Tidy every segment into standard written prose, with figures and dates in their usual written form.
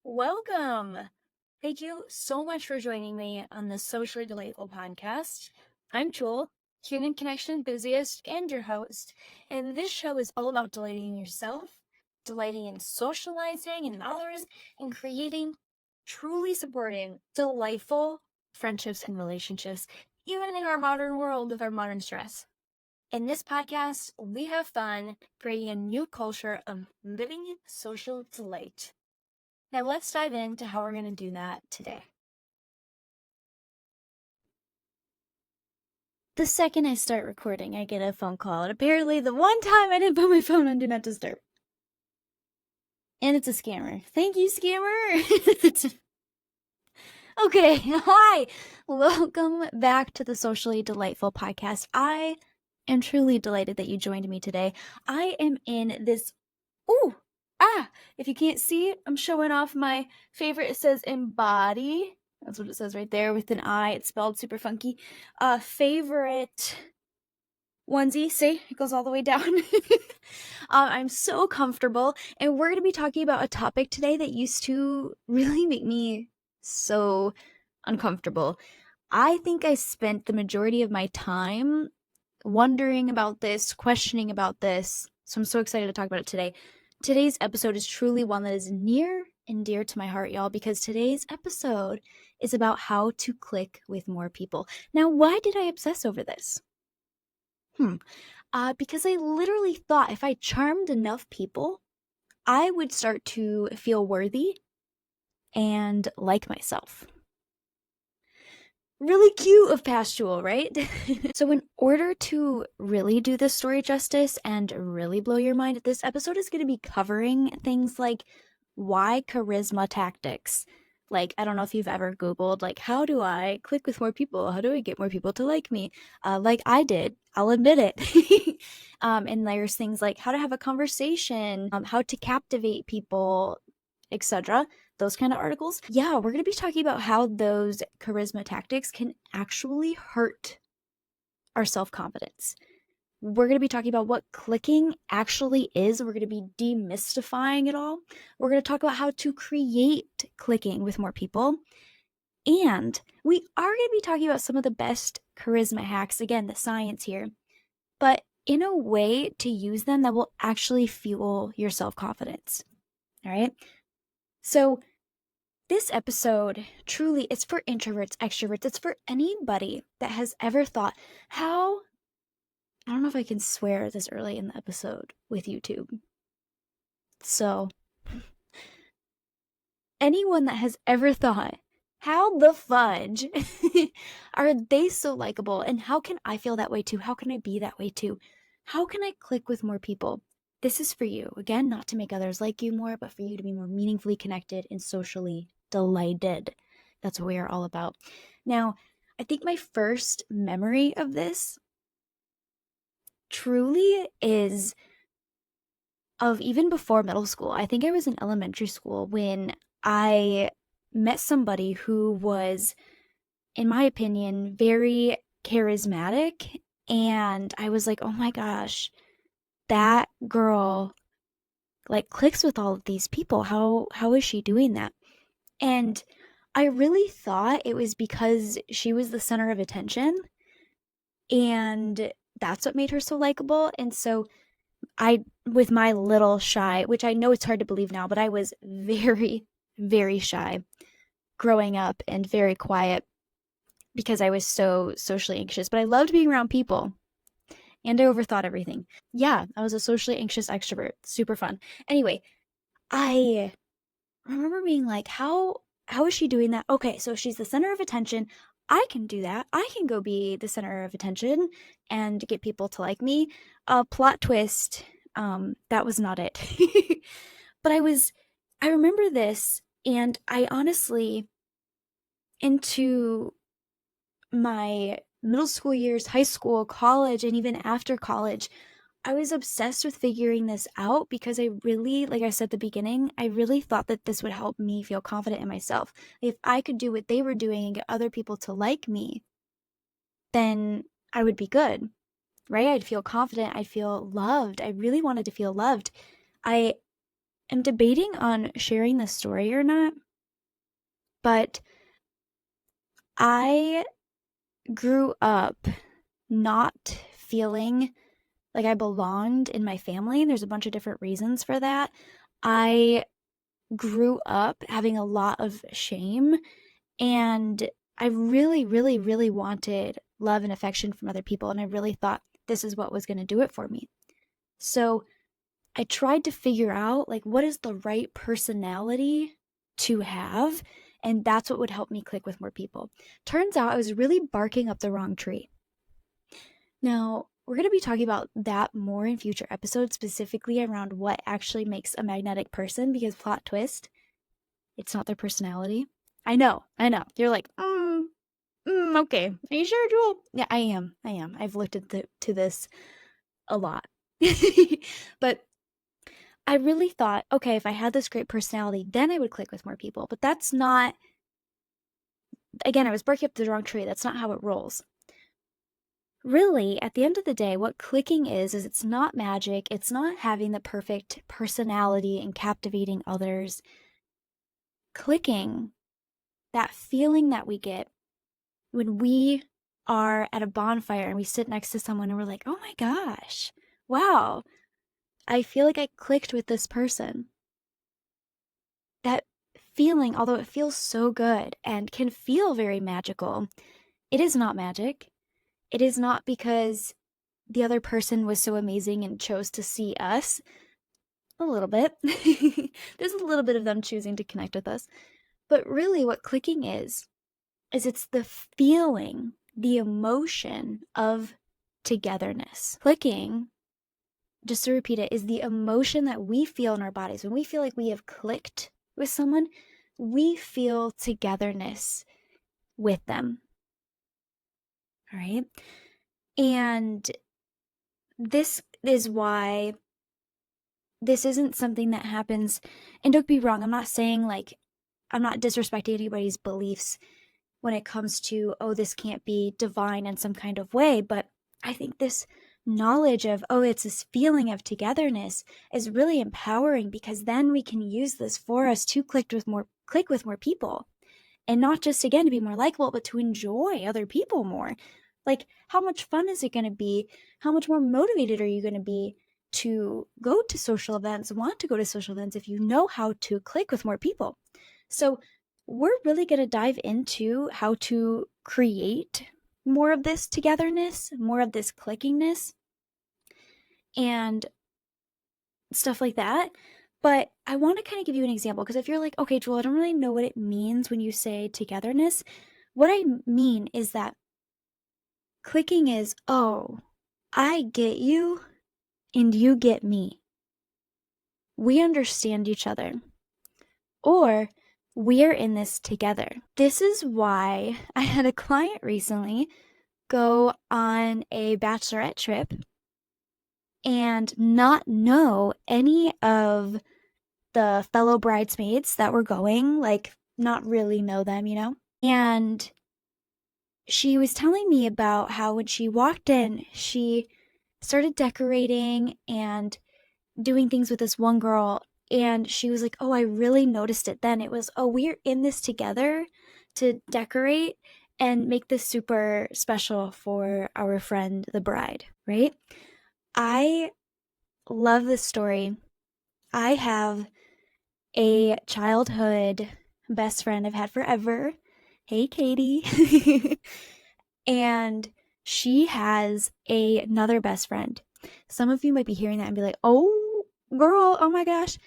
Welcome. Thank you so much for joining me on this socially delightful podcast. I'm Jewel, human connection enthusiast and your host, and this show is all about delighting in yourself, delighting in socializing and others, and creating truly supporting, delightful friendships and relationships, even in our modern world with our modern stress. In this podcast, we have fun creating a new culture of living social delight. Now let's dive into how we're going to do that today. The second I start recording, I get a phone call, and apparently the one time I didn't put my phone on Do Not Disturb. And it's a scammer. Thank you, scammer! Okay, hi! Welcome back to the Socially Delightful podcast. I am truly delighted that you joined me today. I am in this... If you can't see it, I'm showing off my favorite. It says embody. That's what it says right there with an I. It's spelled super funky. Favorite onesie. See, it goes all the way down. I'm so comfortable, and we're going to be talking about a topic today that used to really make me so uncomfortable. I think I spent the majority of my time wondering about this, questioning about this. So I'm so excited to talk about it today. Today's episode is truly one that is near and dear to my heart, y'all, because today's episode is about how to click with more people. Now, why did I obsess over this? Because I literally thought if I charmed enough people, I would start to feel worthy and like myself. Really cute of Pastual, right? So in order to really do this story justice and really blow your mind, this episode is going to be covering things like why charisma tactics. Like, I don't know if you've ever Googled, like, how do I click with more people? How do I get more people to like me? Like I did, I'll admit it. And there's things like how to have a conversation, how to captivate people, etc. Those kind of articles. Yeah, we're going to be talking about how those charisma tactics can actually hurt our self-confidence. We're going to be talking about what clicking actually is. We're going to be demystifying it all. We're going to talk about how to create clicking with more people. And we are going to be talking about some of the best charisma hacks. Again, the science here. But in a way to use them that will actually fuel your self-confidence. All right? So this episode truly is for introverts, extroverts. It's for anybody that has ever thought, I don't know if I can swear this early in the episode with YouTube. So, anyone that has ever thought, how the fudge are they so likable? And how can I feel that way too? How can I be that way too? How can I click with more people? This is for you. Again, not to make others like you more, but for you to be more meaningfully connected and socially delighted. That's what we are all about. Now, I think my first memory of this truly is of even before middle school. I think I was in elementary school when I met somebody who was, in my opinion, very charismatic. And I was like, oh my gosh, that girl like clicks with all of these people. How is she doing that? And I really thought it was because she was the center of attention, and that's what made her so likable. And so with my little shy, which I know it's hard to believe now, but I was very, very shy growing up and very quiet because I was so socially anxious. But I loved being around people, and I overthought everything. Yeah, I was a socially anxious extrovert. Super fun. Anyway, I remember being like, how is she doing that? Okay, so she's the center of attention. I can do that. I can go be the center of attention and get people to like me. Plot twist, that was not it. But I remember this, and I honestly, into my middle school years, high school, college, and even after college, I was obsessed with figuring this out because I really, like I said at the beginning, I really thought that this would help me feel confident in myself. If I could do what they were doing and get other people to like me, then I would be good, right? I'd feel confident. I'd feel loved. I really wanted to feel loved. I am debating on sharing this story or not, but I grew up not feeling like I belonged in my family. There's a bunch of different reasons for that. I grew up having a lot of shame, and I really, really, really wanted love and affection from other people, and I really thought this is what was going to do it for me. So I tried to figure out, like, what is the right personality to have, and that's what would help me click with more people. Turns out I was really barking up the wrong tree. Now, we're going to be talking about that more in future episodes, specifically around what actually makes a magnetic person, because plot twist, it's not their personality. I know. You're like, okay. Are you sure, Jewel? Yeah, I am. I've looked to this a lot. But I really thought, okay, if I had this great personality, then I would click with more people. But that's not, again, I was barking up the wrong tree. That's not how it rolls. Really, at the end of the day, what clicking is it's not magic. It's not having the perfect personality and captivating others. Clicking, that feeling that we get when we are at a bonfire and we sit next to someone and we're like, oh my gosh, wow, I feel like I clicked with this person. That feeling, although it feels so good and can feel very magical, it is not magic. It is not because the other person was so amazing and chose to see us. A little bit. There's a little bit of them choosing to connect with us. But really, what clicking is it's the feeling, the emotion of togetherness. Clicking, just to repeat it, is the emotion that we feel in our bodies. When we feel like we have clicked with someone, we feel togetherness with them. All right. And this is why this isn't something that happens. And don't be wrong, I'm not saying, like, I'm not disrespecting anybody's beliefs when it comes to, oh, this can't be divine in some kind of way. But I think this knowledge of, oh, it's this feeling of togetherness is really empowering, because then we can use this for us to click with more people. And not just, again, to be more likable, but to enjoy other people more. Like, how much fun is it going to be? How much more motivated are you going to be to go to social events, want to go to social events, if you know how to click with more people? So we're really going to dive into how to create more of this togetherness, more of this clickingness, and stuff like that. But I want to kind of give you an example, because if you're like, okay, Joel, I don't really know what it means when you say togetherness. What I mean is that clicking is, oh, I get you and you get me. We understand each other. Or we're in this together. This is why I had a client recently go on a bachelorette trip and not know any of the fellow bridesmaids that were going, like, not really know them, And she was telling me about how when she walked in, she started decorating and doing things with this one girl. And she was like, oh, I really noticed it then. It was, oh, we're in this together to decorate and make this super special for our friend, the bride, right? I love this story. I have a childhood best friend I've had forever. Hey, Katie. And she has another best friend. Some of you might be hearing that and be like, oh, girl, oh my gosh.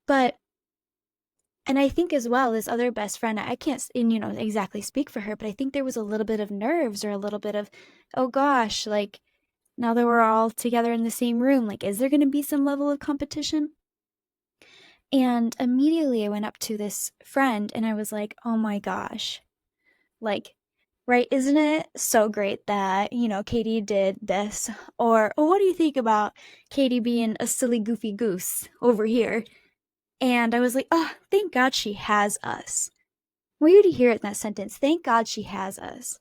And I think as well, this other best friend, I can't, exactly speak for her, but I think there was a little bit of nerves or a little bit of, oh gosh, like, now that we're all together in the same room, like, is there going to be some level of competition? And immediately I went up to this friend and I was like, oh my gosh, like, right, isn't it so great that, Katie did this? Or, oh, what do you think about Katie being a silly, goofy goose over here? And I was like, oh, thank God she has us. I want you to hear it in that sentence. Thank God she has us.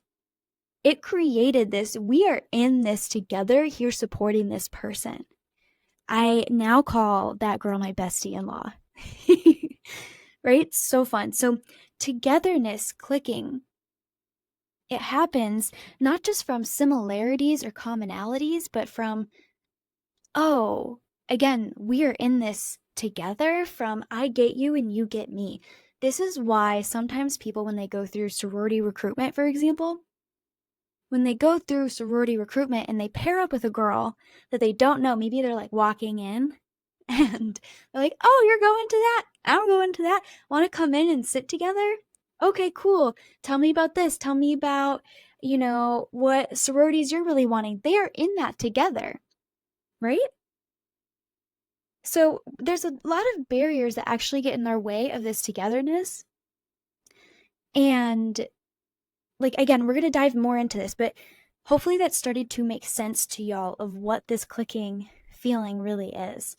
It created this. We are in this together here supporting this person. I now call that girl my bestie-in-law. Right? So fun. So togetherness, clicking, it happens not just from similarities or commonalities, but from, oh, again, we are in this together, from I get you and you get me. This is why sometimes people, when they go through sorority recruitment, for example, when they go through sorority recruitment and they pair up with a girl that they don't know, maybe they're like walking in and they're like, oh, you're going to that, I'm going to that, want to come in and sit together? Okay, cool. Tell me about this. Tell me about, what sororities you're really wanting. They are in that together, right? So there's a lot of barriers that actually get in our way of this togetherness. And like, again, we're going to dive more into this, but hopefully that started to make sense to y'all of what this clicking feeling really is.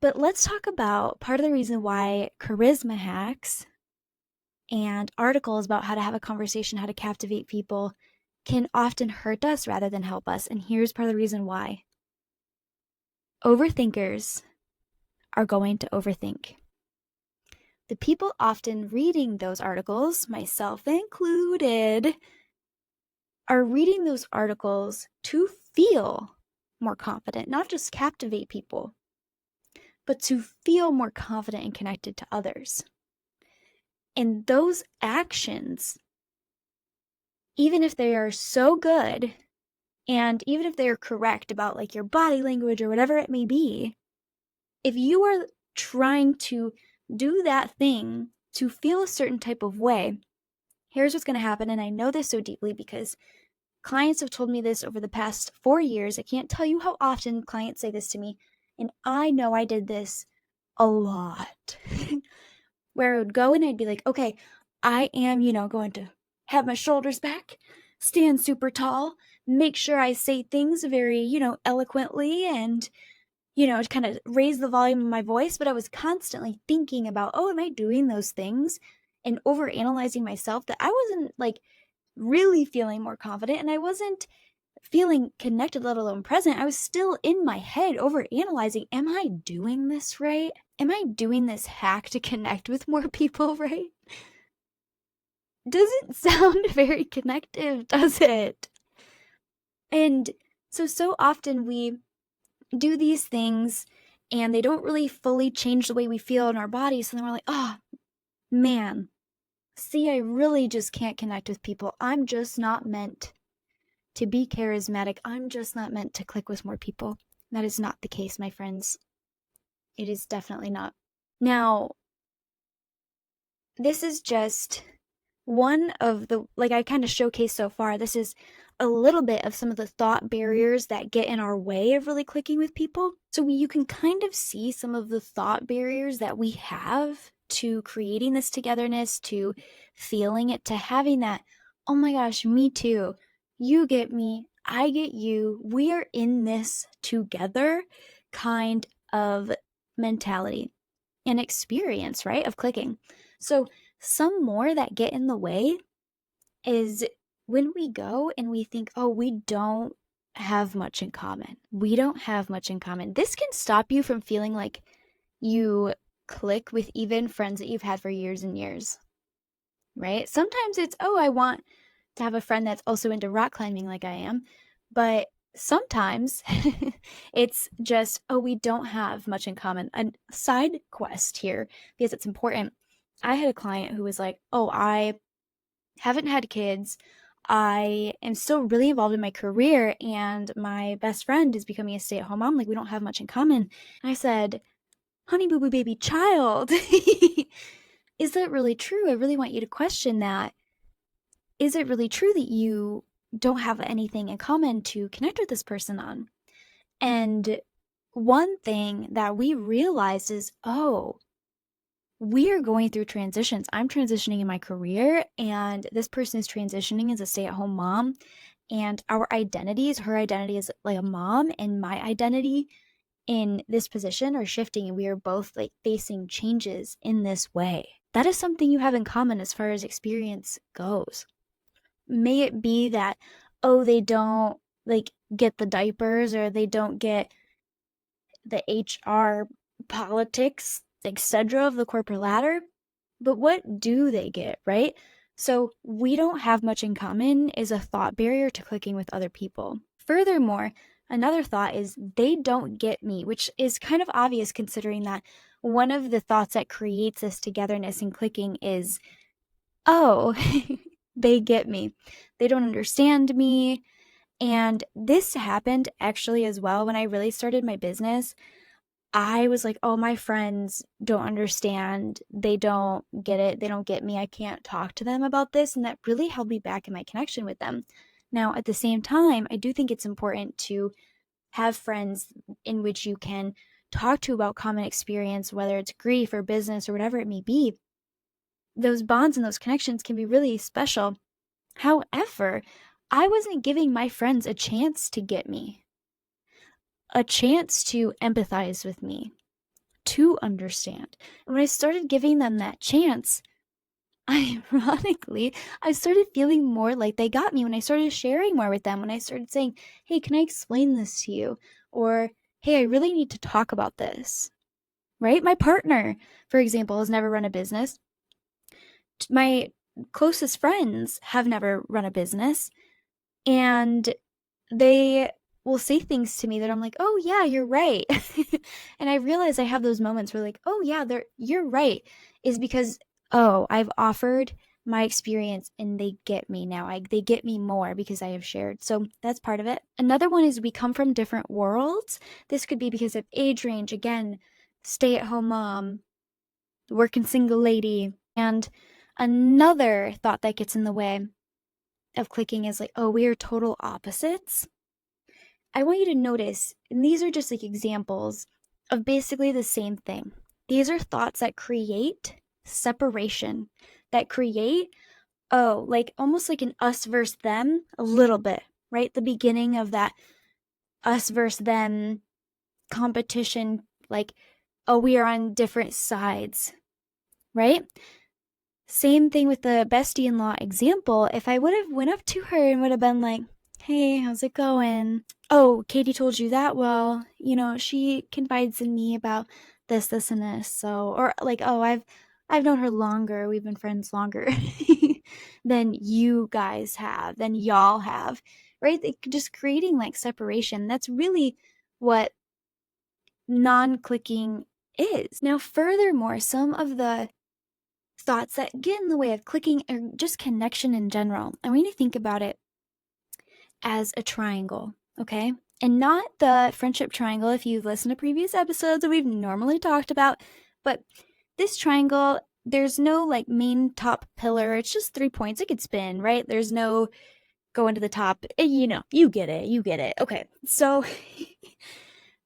But let's talk about part of the reason why charisma hacks and articles about how to have a conversation, how to captivate people, can often hurt us rather than help us. And here's part of the reason why. Overthinkers are going to overthink. The people often reading those articles, myself included, are reading those articles to feel more confident, not just captivate people, but to feel more confident and connected to others. And those actions, even if they are so good, and even if they are correct about like your body language or whatever it may be, if you are trying to do that thing to feel a certain type of way, here's what's going to happen. And I know this so deeply because clients have told me this over the past 4 years. I can't tell you how often clients say this to me. And I know I did this a lot. Where I would go and I'd be like, okay, I am, going to have my shoulders back, stand super tall, make sure I say things very, eloquently and, kind of raise the volume of my voice. But I was constantly thinking about, oh, am I doing those things? And overanalyzing myself, that I wasn't like really feeling more confident and I wasn't feeling connected, let alone present. I was still in my head overanalyzing, am I doing this right? Am I doing this hack to connect with more people right? Doesn't sound very connective, does it? And so often we do these things and they don't really fully change the way we feel in our bodies. So then we're like, oh man, see, I really just can't connect with people. I'm just not meant to be charismatic. I'm just not meant to click with more people. That is not the case, my friends. It is definitely not. Now, this is just one of the, like I kind of showcased so far, this is a little bit of some of the thought barriers that get in our way of really clicking with people. So you can kind of see some of the thought barriers that we have to creating this togetherness, to feeling it, to having that, oh my gosh, me too. You get me, I get you, we are in this together kind of mentality and experience, right, of clicking. So some more that get in the way is when we go and we think, oh, we don't have much in common. We don't have much in common. This can stop you from feeling like you click with even friends that you've had for years and years, right? Sometimes it's, oh, I want to have a friend that's also into rock climbing like I am. But sometimes it's just, oh, we don't have much in common. A side quest here, because it's important. I had a client who was like, oh, I haven't had kids. I am still really involved in my career, and my best friend is becoming a stay-at-home mom. Like, we don't have much in common. And I said, honey, boo boo, baby, child, is that really true? I really want you to question that. Is it really true that you don't have anything in common to connect with this person on? And one thing that we realized is, oh, we are going through transitions. I'm transitioning in my career, and this person is transitioning as a stay-at-home mom. And our identities, her identity as like a mom, and my identity in this position are shifting, and we are both like facing changes in this way. That is something you have in common as far as experience goes. May it be that, oh, they don't like get the diapers, or they don't get the HR, politics, etc. of the corporate ladder. But what do they get, right? So we don't have much in common is a thought barrier to clicking with other people. Furthermore, another thought is they don't get me, which is kind of obvious considering that one of the thoughts that creates this togetherness and clicking is, oh, they get me. They don't understand me. And this happened actually as well when I really started my business. I was like, oh, my friends don't understand. They don't get it. They don't get me. I can't talk to them about this. And that really held me back in my connection with them. Now, at the same time, I do think it's important to have friends in which you can talk to about common experience, whether it's grief or business or whatever it may be. Those bonds and those connections can be really special. However, I wasn't giving my friends a chance to get me, a chance to empathize with me, to understand. And when I started giving them that chance, ironically, I started feeling more like they got me when I started sharing more with them, when I started saying, hey, can I explain this to you? Or, hey, I really need to talk about this, right? My partner, for example, has never run a business. My closest friends have never run a business. And they will say things to me that I'm like, oh yeah, you're right. And I realize I have those moments where like, oh yeah, you're right, is because, oh, I've offered my experience and they get me now. They get me more because I have shared. So that's part of it. Another one is we come from different worlds. This could be because of age range. Again, stay-at-home mom, working single lady. And another thought that gets in the way of clicking is like, oh, we are total opposites. I want you to notice, and these are just like examples of basically the same thing. These are thoughts that create separation, that create, oh, like almost like an us versus them a little bit, right? The beginning of that us versus them competition, like, oh, we are on different sides, right? Same thing with the bestie-in-law example. If I would have went up to her and would have been like, hey, how's it going? Oh, Katie told you that? Well, she confides in me about this, and this. So, or like, oh, I've known her longer. We've been friends longer than you guys have, than y'all have, right? Just creating like separation. That's really what non-clicking is. Now, furthermore, some of the thoughts that get in the way of clicking or just connection in general, I want you to think about it as a triangle, okay? And not the friendship triangle if you've listened to previous episodes that we've normally talked about, but this triangle, there's no like main top pillar. It's just 3 points. It could spin, right? There's no going to the top. You get it. Okay, so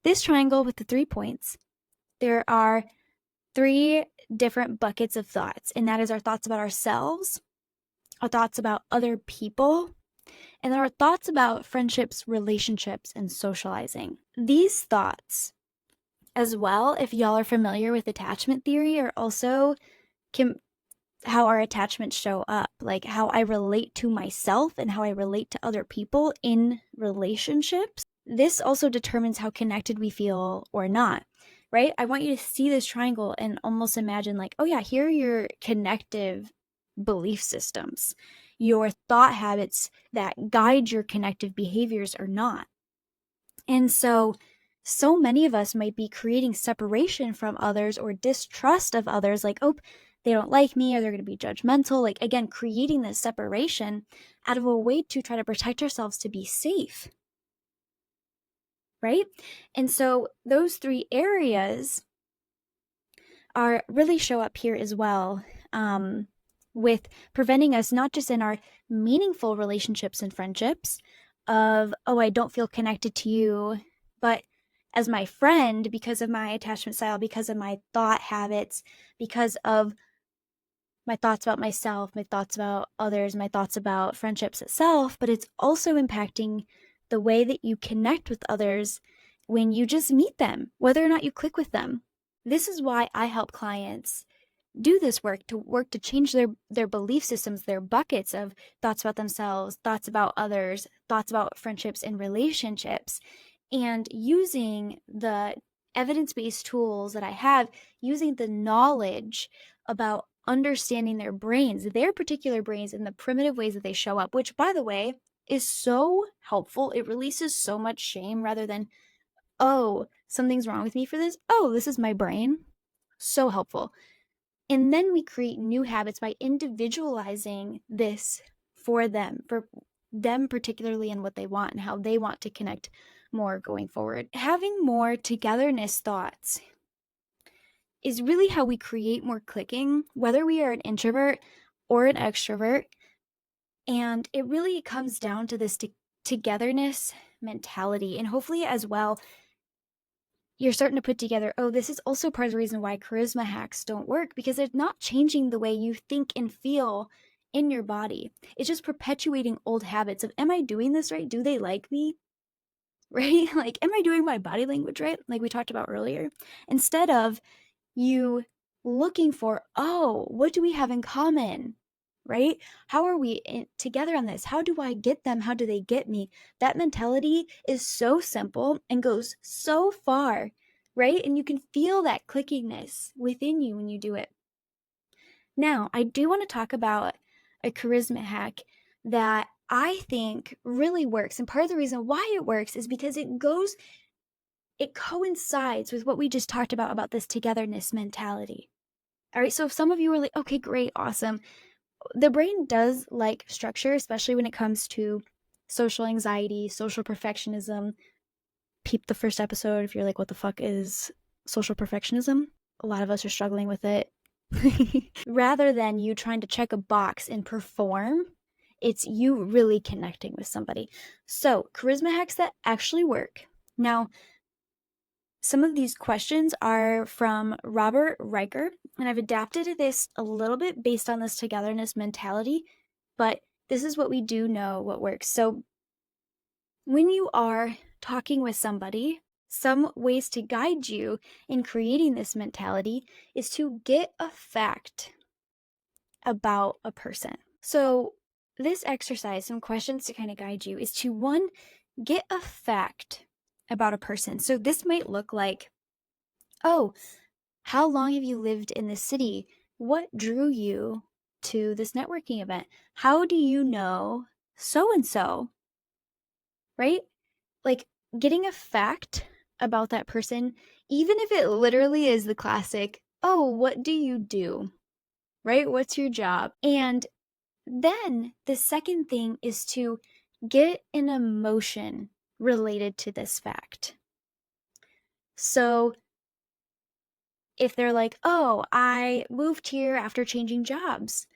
this triangle with the 3 points, there are 3 different buckets of thoughts, and that is our thoughts about ourselves, our thoughts about other people, and our thoughts about friendships, relationships, and socializing. These thoughts, as well, if y'all are familiar with attachment theory, are also how our attachments show up, like how I relate to myself and how I relate to other people in relationships. This also determines how connected we feel or not, right? I want you to see this triangle and almost imagine like, oh yeah, here are your connective belief systems, your thought habits that guide your connective behaviors or not. And so many of us might be creating separation from others or distrust of others, like, oh, they don't like me or they're going to be judgmental. Like, again, creating this separation out of a way to try to protect ourselves to be safe, right? And so those 3 areas are really show up here as well, with preventing us not just in our meaningful relationships and friendships of, oh, I don't feel connected to you, but as my friend, because of my attachment style, because of my thought habits, because of my thoughts about myself, my thoughts about others, my thoughts about friendships itself, but it's also impacting the way that you connect with others when you just meet them, whether or not you click with them. This is why I help clients do this work to change their belief systems, their buckets of thoughts about themselves, thoughts about others, thoughts about friendships and relationships, and using the evidence-based tools that I have, using the knowledge about understanding their brains, their particular brains, and the primitive ways that they show up, which, by the way, is so helpful. It releases so much shame rather than, oh, something's wrong with me for this. Oh, this is my brain. So helpful. And then we create new habits by individualizing this for them particularly, and what they want and how they want to connect more going forward. Having more togetherness thoughts is really how we create more clicking, whether we are an introvert or an extrovert. And it really comes down to this togetherness mentality. And hopefully as well, you're starting to put together, oh, this is also part of the reason why charisma hacks don't work, because they're not changing the way you think and feel in your body. It's just perpetuating old habits of, am I doing this right? Do they like me? Right? Like, am I doing my body language right? Like we talked about earlier. Instead of you looking for, oh, what do we have in common? Right? How are we together on this? How do I get them? How do they get me? That mentality is so simple and goes so far, right? And you can feel that clickingness within you when you do it. Now, I do want to talk about a charisma hack that I think really works. And part of the reason why it works is because it coincides with what we just talked about this togetherness mentality. All right, so if some of you are like, okay, great, awesome. The brain does like structure, especially when it comes to social anxiety, social perfectionism. Peep the first episode if you're like, what the fuck is social perfectionism? A lot of us are struggling with it. Rather than you trying to check a box and perform, it's you really connecting with somebody. So, charisma hacks that actually work. Now, some of these questions are from Robert Riker, and I've adapted this a little bit based on this togetherness mentality, but this is what we do know what works. So when you are talking with somebody, some ways to guide you in creating this mentality is to get a fact about a person. So this exercise, some questions to kind of guide you, is to, one, get a fact about a person. So this might look like, oh, how long have you lived in this city? What drew you to this networking event? How do you know so and so? Right? Like, getting a fact about that person, even if it literally is the classic, oh, what do you do? Right? What's your job? And then the second thing is to get an emotion related to this fact. So if they're like, oh, I moved here after changing jobs,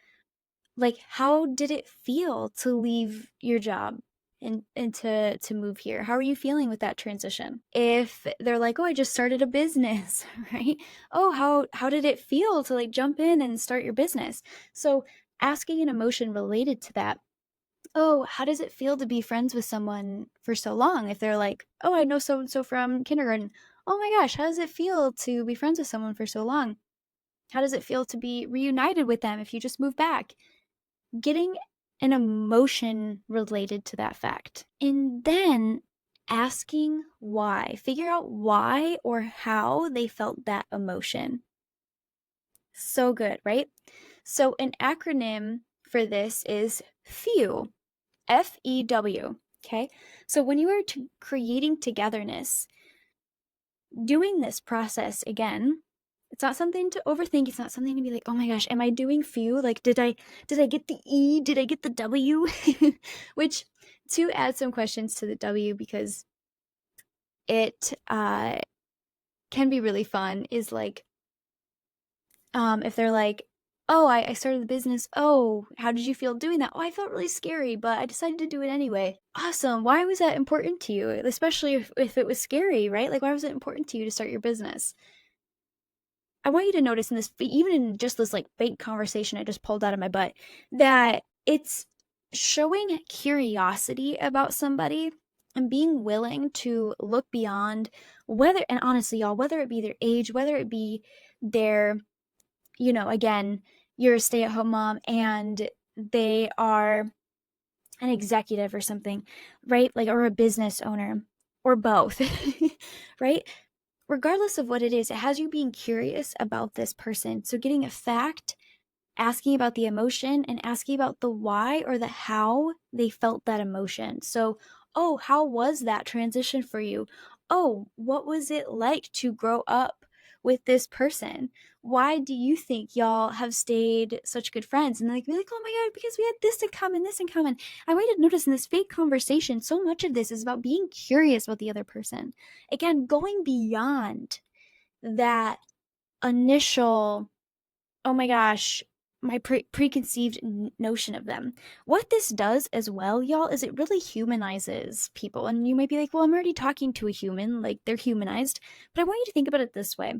like, how did it feel to leave your job and to move here? How are you feeling with that transition? If they're like, oh, I just started a business, right? Oh, how did it feel to like jump in and start your business? So asking an emotion related to that. Oh, how does it feel to be friends with someone for so long? If they're like, oh, I know so and so from kindergarten. Oh my gosh, how does it feel to be friends with someone for so long? How does it feel to be reunited with them if you just move back? Getting an emotion related to that fact. And then asking why. Figure out why or how they felt that emotion. So good, right? So an acronym for this is FEW. FEW. Okay. So when you are creating togetherness, doing this process again, it's not something to overthink. It's not something to be like, oh my gosh, am I doing few? Like, did I get the E? Did I get the W? Which, to add some questions to the W, because it can be really fun, is like, if they're like, oh, I started the business. Oh, how did you feel doing that? Oh, I felt really scary, but I decided to do it anyway. Awesome. Why was that important to you? Especially if it was scary, right? Like, why was it important to you to start your business? I want you to notice in this, even in just this like fake conversation I just pulled out of my butt, that it's showing curiosity about somebody and being willing to look beyond and honestly, y'all, whether it be their age, whether it be their, again, you're a stay-at-home mom and they are an executive or something, right? Like, or a business owner or both, right? regardless of what it is, it has you being curious about this person. So getting a fact, asking about the emotion, and asking about the why or the how they felt that emotion. So, oh, how was that transition for you? Oh, what was it like to grow up with this person? Why do you think y'all have stayed such good friends? And like, oh my God, because we had this in common, this in common. I want you to notice in this fake conversation, so much of this is about being curious about the other person. Again, going beyond that initial, oh my gosh, my preconceived notion of them. What this does as well, y'all, is it really humanizes people. And you might be like, well, I'm already talking to a human, like they're humanized. But I want you to think about it this way.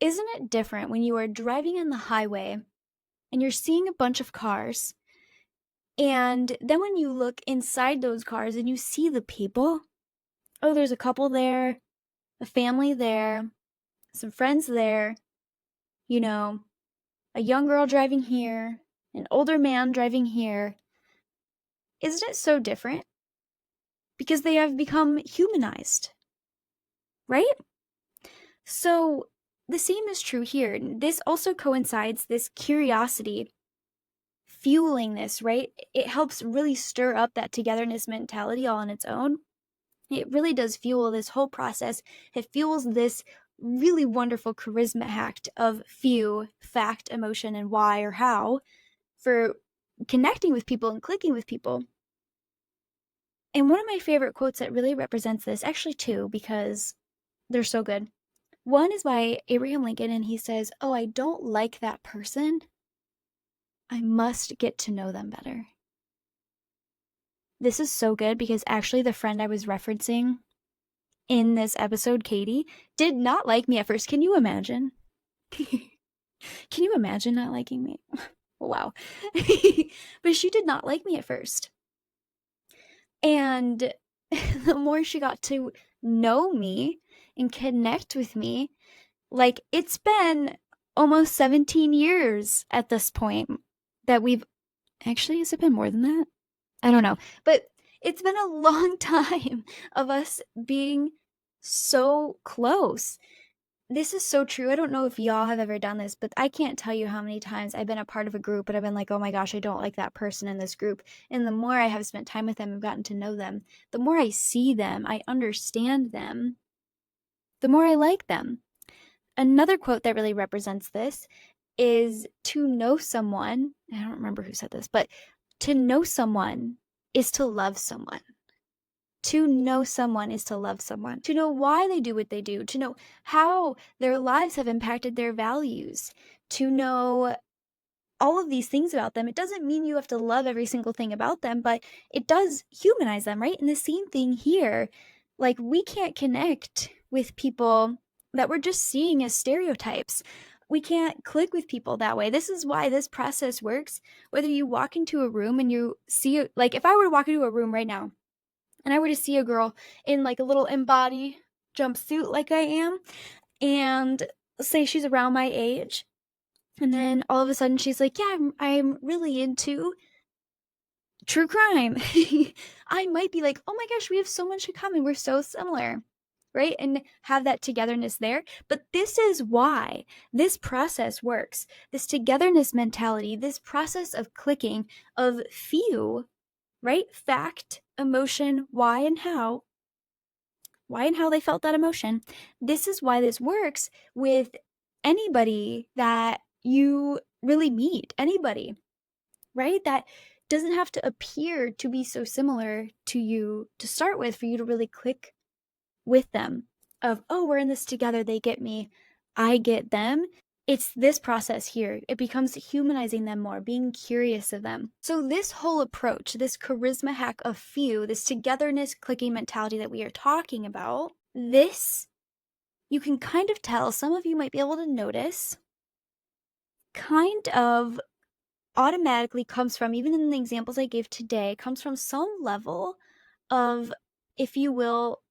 Isn't it different when you are driving on the highway and you're seeing a bunch of cars, and then when you look inside those cars and you see the people? Oh, there's a couple there, a family there, some friends there, you know, a young girl driving here, an older man driving here. Isn't it so different? Because they have become humanized, right? So the same is true here. This also coincides, this curiosity fueling this, right? It helps really stir up that togetherness mentality all on its own. It really does fuel this whole process. It fuels this really wonderful charisma hack of few, fact, emotion, and why or how for connecting with people and clicking with people. And one of my favorite quotes that really represents this, actually two, because they're so good. One is by Abraham Lincoln, and he says, oh, I don't like that person. I must get to know them better. This is so good because actually the friend I was referencing in this episode, Katie, did not like me at first. Can you imagine? Can you imagine not liking me? Wow. But she did not like me at first. And the more she got to know me and connect with me, like it's been almost 17 years at this point that we've actually, has it been more than that? I don't know. But it's been a long time of us being so close. This is so true. I don't know if y'all have ever done this, but I can't tell you how many times I've been a part of a group, but I've been like, oh my gosh, I don't like that person in this group. And the more I have spent time with them and gotten to know them, the more I see them, I understand them, the more I like them. Another quote that really represents this is to know someone. I don't remember who said this, but to know someone is to love someone. To know someone is to love someone, to know why they do what they do, to know how their lives have impacted their values, to know all of these things about them. It doesn't mean you have to love every single thing about them, but it does humanize them, right? And the same thing here, like we can't connect with people that we're just seeing as stereotypes. We can't click with people that way. This is why this process works. Whether you walk into a room and you see, like if I were to walk into a room right now, and I were to see a girl in like a little embody jumpsuit like I am, and say she's around my age, and then all of a sudden she's like, yeah, I'm really into true crime. I might be like, oh my gosh, we have so much in common. We're so similar, right? And have that togetherness there. But this is why this process works. This togetherness mentality, this process of clicking, of few, right? Fact, emotion, why and how they felt that emotion. This is why this works with anybody that you really meet, anybody, right? That doesn't have to appear to be so similar to you to start with for you to really click with them of, oh, we're in this together. They get me. I get them. It's this process here. It becomes humanizing them more, being curious of them. So this whole approach, this charisma hack of few, this togetherness clicking mentality that we are talking about, this, you can kind of tell, some of you might be able to notice, kind of automatically comes from, even in the examples I gave today, comes from some level of, if you will,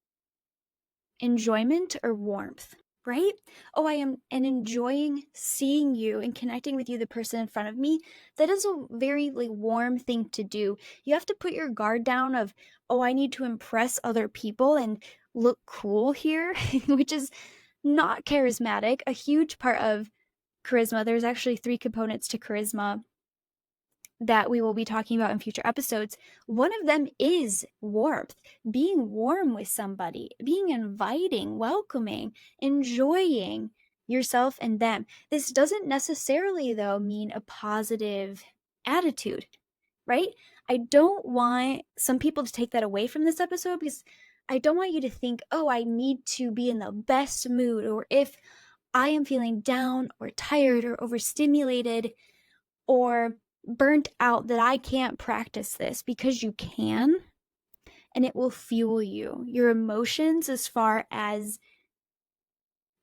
enjoyment or warmth, right? Oh, I am and enjoying seeing you and connecting with you, the person in front of me. That is a very like warm thing to do. You have to put your guard down of, oh, I need to impress other people and look cool here, which is not charismatic. A huge part of charisma, there's actually 3 components to charisma that we will be talking about in future episodes. One of them is warmth, being warm with somebody, being inviting, welcoming, enjoying yourself and them. This doesn't necessarily, though, mean a positive attitude, right? I don't want some people to take that away from this episode, because I don't want you to think, oh, I need to be in the best mood, or if I am feeling down or tired or overstimulated or burnt out, that I can't practice this, because you can, and it will fuel you. Your emotions, as far as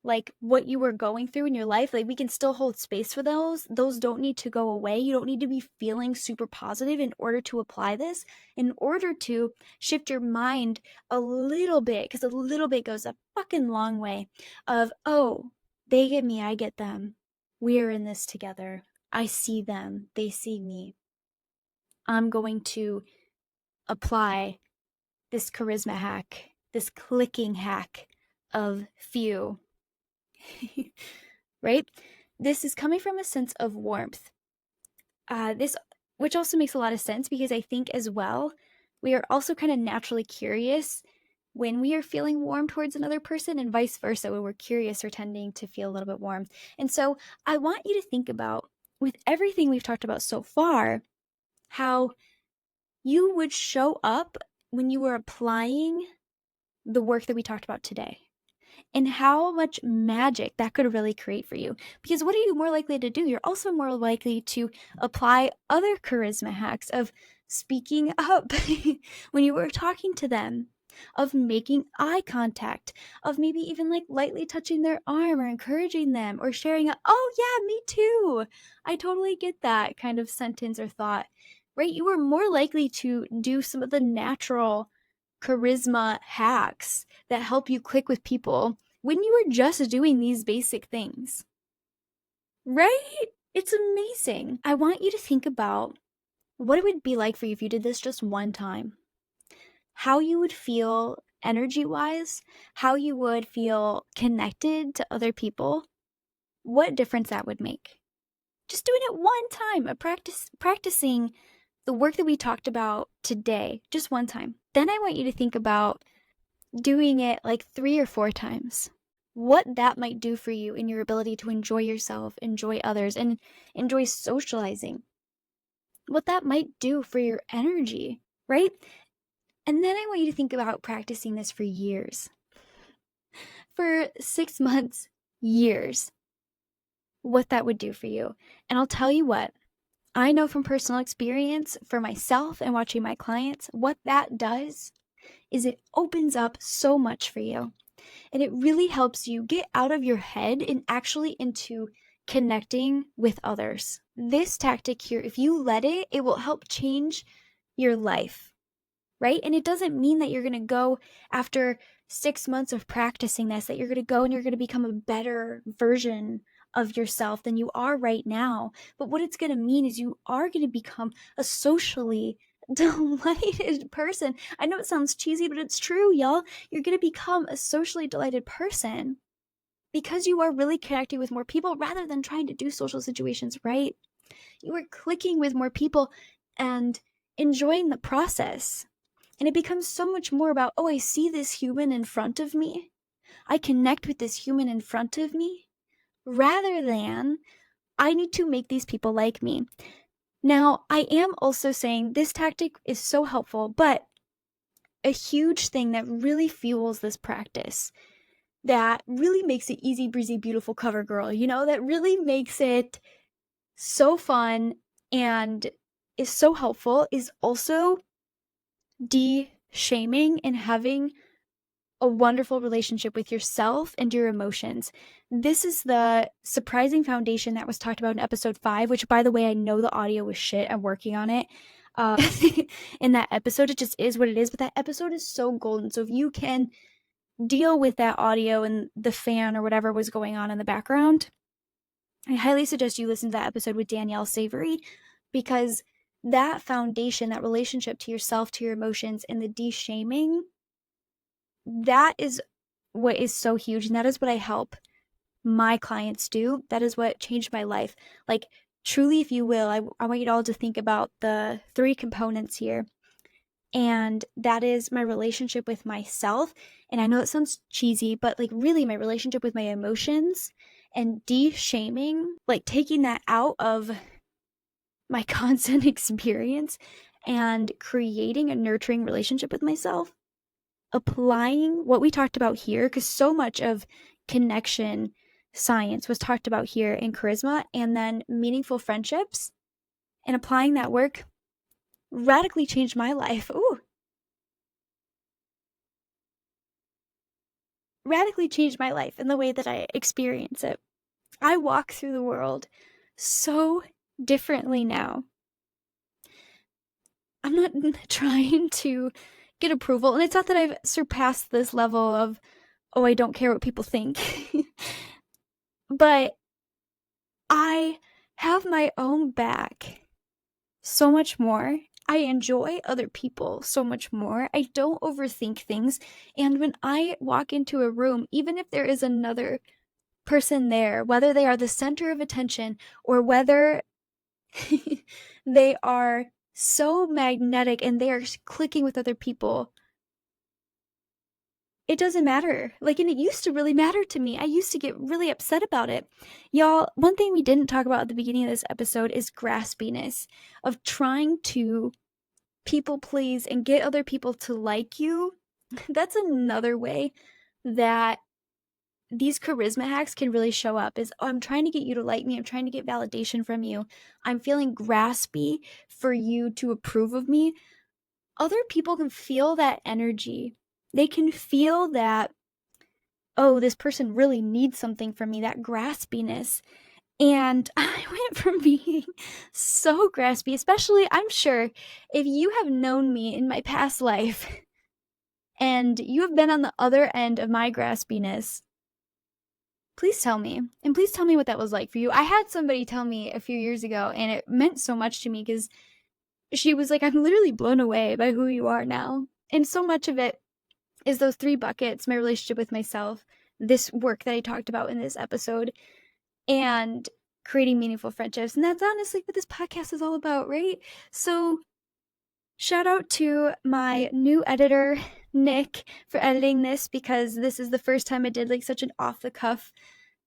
like what you were going through in your life, like we can still hold space for those. Those don't need to go away. You don't need to be feeling super positive in order to apply this, in order to shift your mind a little bit, because a little bit goes a fucking long way of, oh, they get me, I get them. We're in this together. I see them, they see me. I'm going to apply this charisma hack, this clicking hack of few. Right? This is coming from a sense of warmth. This, which also makes a lot of sense, because I think as well, we are also kind of naturally curious when we are feeling warm towards another person, and vice versa. When we're curious, we're tending to feel a little bit warm. And so I want you to think about, with everything we've talked about so far, how you would show up when you were applying the work that we talked about today, and how much magic that could really create for you. Because what are you more likely to do? You're also more likely to apply other charisma hacks of speaking up when you were talking to them, of making eye contact, of maybe even like lightly touching their arm or encouraging them, or sharing a, oh yeah, me too, I totally get that kind of sentence or thought, right? You are more likely to do some of the natural charisma hacks that help you click with people when you were just doing these basic things, right? It's amazing. I want you to think about what it would be like for you if you did this just one time. How you would feel energy-wise, how you would feel connected to other people, what difference that would make. Just doing it one time, practicing the work that we talked about today, just one time. Then I want you to think about doing it like 3 or 4 times. What that might do for you in your ability to enjoy yourself, enjoy others, and enjoy socializing. What that might do for your energy, right? And then I want you to think about practicing this for years. For 6 months, years. What that would do for you. And I'll tell you what, I know from personal experience for myself and watching my clients, what that does is it opens up so much for you. And it really helps you get out of your head and actually into connecting with others. This tactic here, if you let it, it will help change your life, right? And it doesn't mean that you're going to go after 6 months of practicing this, that you're going to go and you're going to become a better version of yourself than you are right now. But what it's going to mean is you are going to become a socially delighted person. I know it sounds cheesy, but it's true, y'all. You're going to become a socially delighted person because you are really connecting with more people rather than trying to do social situations right. You are clicking with more people and enjoying the process. And it becomes so much more about, oh, I see this human in front of me. I connect with this human in front of me, rather than I need to make these people like me. Now, I am also saying this tactic is so helpful, but a huge thing that really fuels this practice, that really makes it easy breezy, beautiful cover girl, that really makes it so fun and is so helpful, is also de-shaming and having a wonderful relationship with yourself and your emotions. This is the surprising foundation that was talked about in episode 5, which, by the way, I know the audio was shit. I'm working on it. In that episode, it just is what it is, but that episode is so golden. So if you can deal with that audio and the fan or whatever was going on in the background, I highly suggest you listen to that episode with Danielle Savory, because that foundation, that relationship to yourself, to your emotions, and the de-shaming that is what is so huge, and that is what I help my clients do. That is what changed my life. Like, truly, if you will, I want you all to think about the 3 components here. And that is my relationship with myself. And I know it sounds cheesy, but like really my relationship with my emotions and de-shaming, like taking that out of my constant experience and creating a nurturing relationship with myself, applying what we talked about here, because so much of connection science was talked about here in charisma, and then meaningful friendships, and applying that work radically changed my life. Ooh, radically changed my life in the way that I experience it. I walk through the world so differently now. I'm not trying to get approval, and it's not that I've surpassed this level of, oh, I don't care what people think. But I have my own back so much more. I enjoy other people so much more. I don't overthink things. And when I walk into a room, even if there is another person there, whether they are the center of attention or whether they are so magnetic and they are clicking with other people, it doesn't matter. Like, and it used to really matter to me. I used to get really upset about it. Y'all, one thing we didn't talk about at the beginning of this episode is graspiness, of trying to people please and get other people to like you. That's another way that these charisma hacks can really show up is, oh, I'm trying to get you to like me. I'm trying to get validation from you. I'm feeling graspy for you to approve of me. Other people can feel that energy. They can feel that, oh, this person really needs something from me, that graspiness. And I went from being so graspy, especially, I'm sure, if you have known me in my past life and you have been on the other end of my graspiness, please tell me. And please tell me what that was like for you. I had somebody tell me a few years ago, and it meant so much to me because she was like, I'm literally blown away by who you are now. And so much of it is those 3 buckets: my relationship with myself, this work that I talked about in this episode, and creating meaningful friendships. And that's honestly what this podcast is all about, right? So shout out to my new editor, Nick, for editing this, because this is the first time I did like such an off the cuff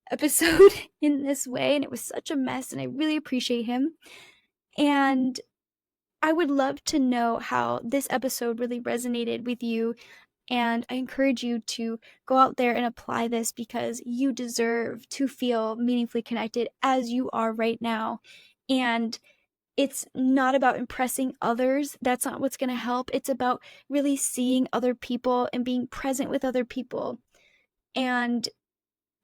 episode in this way, and it was such a mess, and I really appreciate him. And I would love to know how this episode really resonated with you, and I encourage you to go out there and apply this, because you deserve to feel meaningfully connected as you are right now. And it's not about impressing others. That's not what's going to help. It's about really seeing other people and being present with other people. And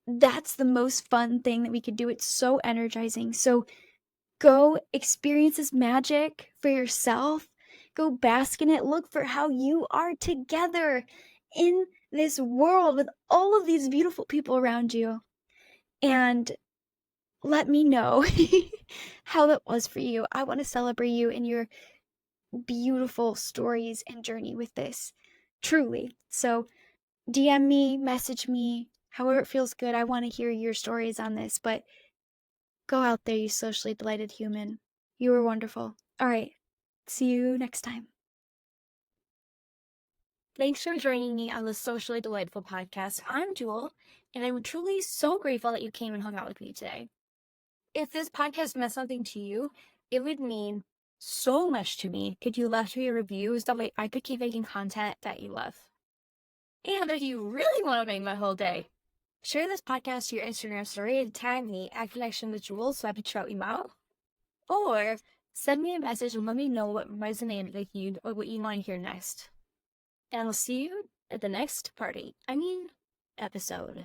that's the most fun thing that we could do. It's so energizing. So go experience this magic for yourself. Go bask in it. Look for how you are together in this world with all of these beautiful people around you. And let me know how that was for you. I want to celebrate you in your beautiful stories and journey with this. Truly. So DM me, message me, however it feels good. I want to hear your stories on this. But go out there, you socially delighted human. You were wonderful. All right. See you next time. Thanks for joining me on the Socially Delightful podcast. I'm Jewel, and I'm truly so grateful that you came and hung out with me today. If this podcast meant something to you, it would mean so much to me if you left me a review so that way I could keep making content that you love. And if you really want to make my whole day, share this podcast to your Instagram story and tag me at Connection with Jewel so I can shout you out. Or send me a message and let me know what resonated with you or what you want to hear next. And I'll see you at the next episode.